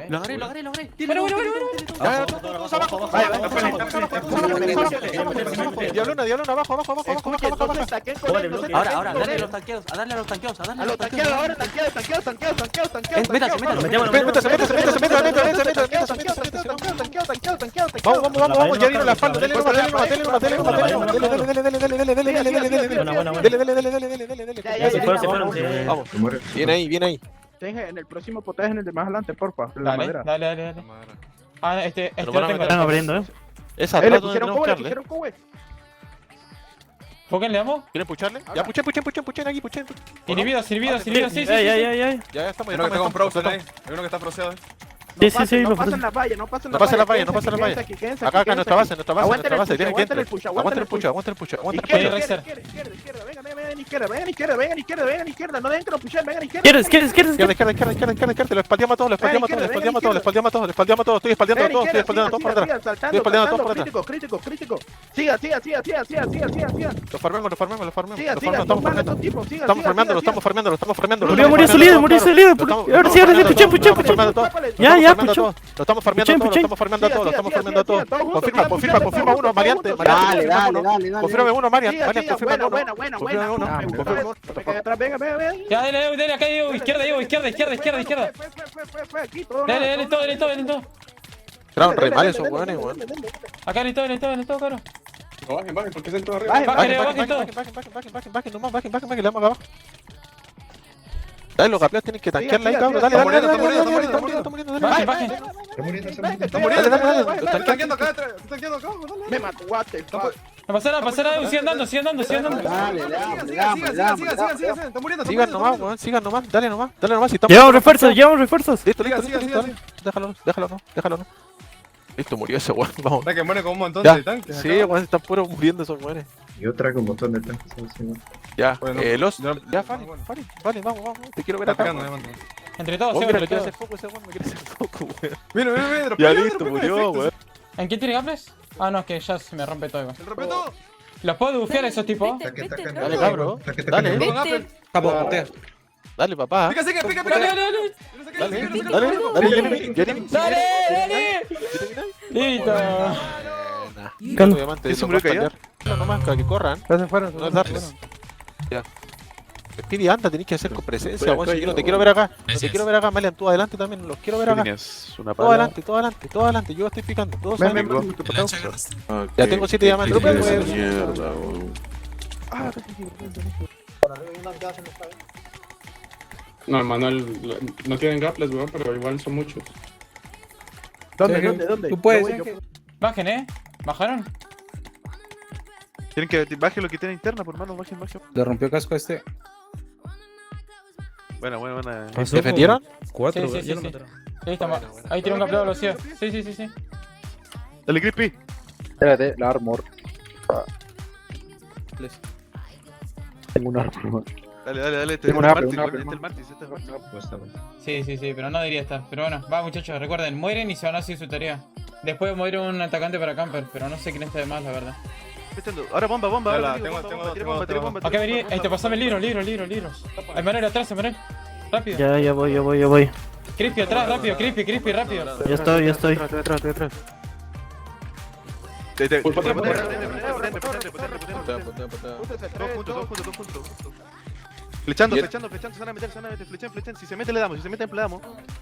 Lo agarré. Bueno. Diablona, abajo. Ahora, dale a los tanqueos. Ahora, tanqueos. Métase. Vamos, ya dieron la espalda, dale nomás. Vamos, viene ahí. En el próximo potaje, en el de más adelante, porfa. La madera. Dale. Ah, este lo van a tengo. meter. abriendo, Esa Le atrás donde pusieron tenemos que cobre, darle. ¿Foquen le damos? ¿Quieren pucharle? Ya, puchen aquí, puchen. Inhibidos, sí. Ay. Ya estamos. Hay uno que está con Procer ahí. Hay uno que está proceado. Sí, No lo pasen las vallas, no pasen No las pasen las vallas. vallas. Quédense Acá, aquí, nuestra base. Aguanten el push, Tienen que aguanten el push, aguanten el push. Izquierda, Rexer. vengan izquierda, no dejen que nos pushen, vengan izquierda. ¿Quieres? Izquierda, lo espaldeamos a todos, Estoy espaldeando a todos, Estoy espaldeando a todos por atrás. Estoy espaldeando a todos por atrás. Crítico. Siga. Los farmemos. Estamos farmeando. Murió su líder. Ahora sí, puchen. Ya, puchó. Lo estamos farmeando a todos. Confirma uno, Mariante. Dale. Confírame uno, Mariante. Buena. Venga. Ya, dale, acá Diego, izquierda. Dale, todo. Tiraron re mal esos hueones, weón. Acá dale todo, cabrón. Bajen, ¿por qué se entró arriba? Bajen todo. Bajen, le damos acá abajo. Dale, los gapeos tienen que tanquearla ahí, cabrón. Dale. Bajen. Está muriendo. Dale. Están tanqueando acá, Me mató, guate. No pasa nada, sigan dando. Sigan. Están muriendo. Sigan nomás, dale nomás. Si estamos... Llevamos refuerzos. Listo. Déjalo, no. Listo, murió ese weón, vamos. Que muere con un montón Ya, de tanques. sí, weón, están puros muriendo esos weones. Yo traigo un montón de tanques. Ya, Bueno, ya, Fanny, vamos, te quiero ver acá. Entre todos, Me quiere todos. hacer foco ese weón, weón. Mira. Ya listo, murió, weón. ¿En quién tiene gables? Ah, no, es que ya se me rompe todo igual. El rompe todo. ¿Los puedo bufear a esos tipos? Dale, cabrón. Dale. Dale, papá. Pica. Jeremy. Dale. Listo. Obviamente, eso murió que nomás para que corran. Se fueron. No es darles. Ya. Speedy, anda, tenés que hacer con presencia, weón. Si yo no te quiero ver acá. Malian, tú adelante también. Los quiero ver acá. Todo adelante. Yo estoy picando. Todos saben. Ya tengo 7 diamantes. No, Manuel, no tienen grapples, weón, pero igual son muchos. ¿Dónde? Tú puedes. Bajen, ¿bajaron? Tienen que bajen lo que tiene interna, por mano, bajen. Le rompió casco a este. Buena. ¿Defendieron? 4, Sí. ya lo mataron. Listo, ahí tiene un gapleo a los ciegos. Sí. Dale, Crispy. Espérate, la armor. Tengo un armor. Dale. Tengo una Martis. Sí, pero no debería estar. Pero bueno, va muchachos, recuerden, mueren y se van a hacer su tarea. Después muere un atacante para camper, pero no sé quién está de más, la verdad. Ahora bomba. Tengo. Acá vení, pasame el libro. Hay Manuel atrás, Manuel. Rápido. Ya voy. Crispy atrás, rápido, Crispy, rápido. Ya estoy. Detrás. Todos juntos. Flechando, se van a meter, flechen. Si se mete, le damos.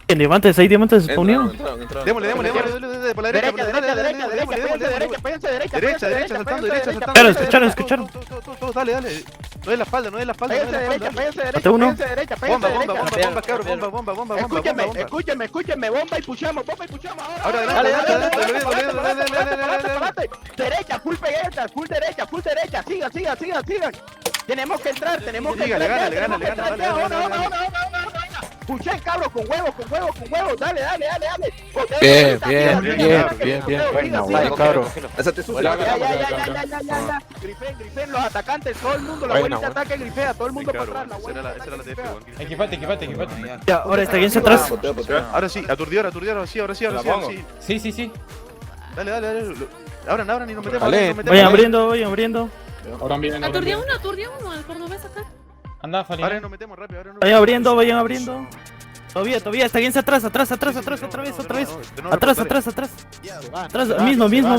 ¿En diamantes? ¿Hay diamantes disponibles? Démosle, por la derecha, saltando, Escucharon. Todos, dale. No es la espalda. Mate uno. Bomba, cabrón, Escúchenme, bomba y puchamos ahora. Dale. Derecha, full derecha, sigan. Tenemos que entrar. Le gana. Puchen, cabros, con huevos, dale. Bien, cabrón. Ya. Grifén, los atacantes, todo el mundo, la bolita ataque, grifea, todo el mundo para atrás, la Esa era la TF, Equipate. Ya, ahora está quien atrás. Ahora sí, aturdidor, ahora sí. Sí. Dale. Abran y nos metemos. Voy abriendo. Ahora vienen. Aturdió uno, el cordobés acá. Anda, Falina. Ahora nos metemos rápido. Vayan abriendo. Todavía, está bien atrás, otra vez. Atrás.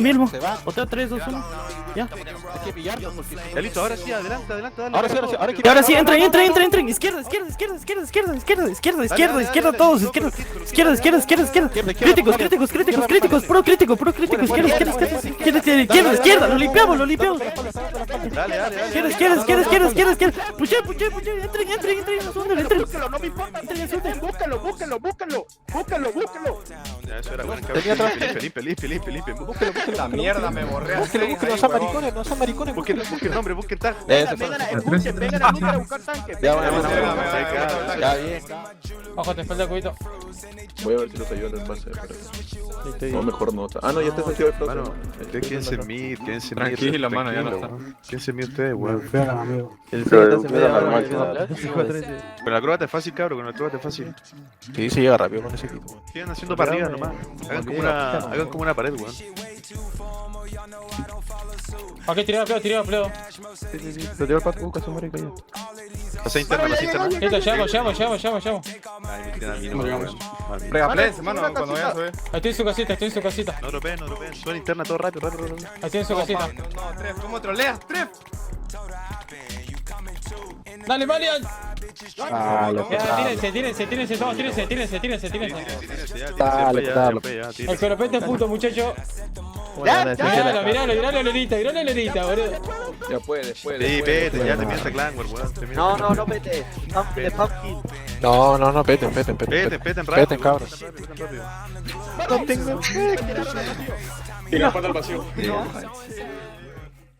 Mismo. Otra 3, 2, 1. Ya. Hay que pillarlo porque Ya listo, ahora sí, adelante, dale. ahora sí, Y ahora sí, entren. Izquierda, todos, izquierda. Críticos, puro crítico, izquierda, lo limpiamos. Dale. Izquierda. Puché, entren, entren. Búsquenlo, no me importa. Búsquenlo. Ya, eso era bueno. Limpia. La mierda me borré. Búsquenlo, no sean maricones. Busquen nombre, busquen tag. Vengan al número a buscar tanques. Ya, bien. Ojo, te espalda cubito. Voy a ver si los ayuda al pase. No, mejor no. Ah, no, ya te salió el Mano, ustedes quédense en mid, Tranquilo, mano, ya no está. Quédense en mid ustedes, weón. El C se me da normal. Con la acróbata es fácil, cabrón, con la acróbata es fácil. Sí, se llega rápido con ese equipo. Sigan haciendo para arriba nomás. Hagan como una pared, weón. Ok, tirado, pleo. Lo dio el pato, busca su marica ya. Pasa interna. Listo, llamo. Ay, me tiran a mí, no, weón. Pregaplense, mano, cuando vayas a subir. Estoy en su casita. No dropeen. Suena interna todo rápido. Estoy en su casita. No, Tref, ¿cómo troleas, Tref? Dale, Malian. Dale, Tírense todos, tírense. Dale. El coropete es puto, muchacho. Miralo, Lorita, boludo. Ya puede. Sí, vete, ya te piensa Clangor, weón. No, vete. No, peten, Peten, rápido. Peten, cabros. Tira para el vacío.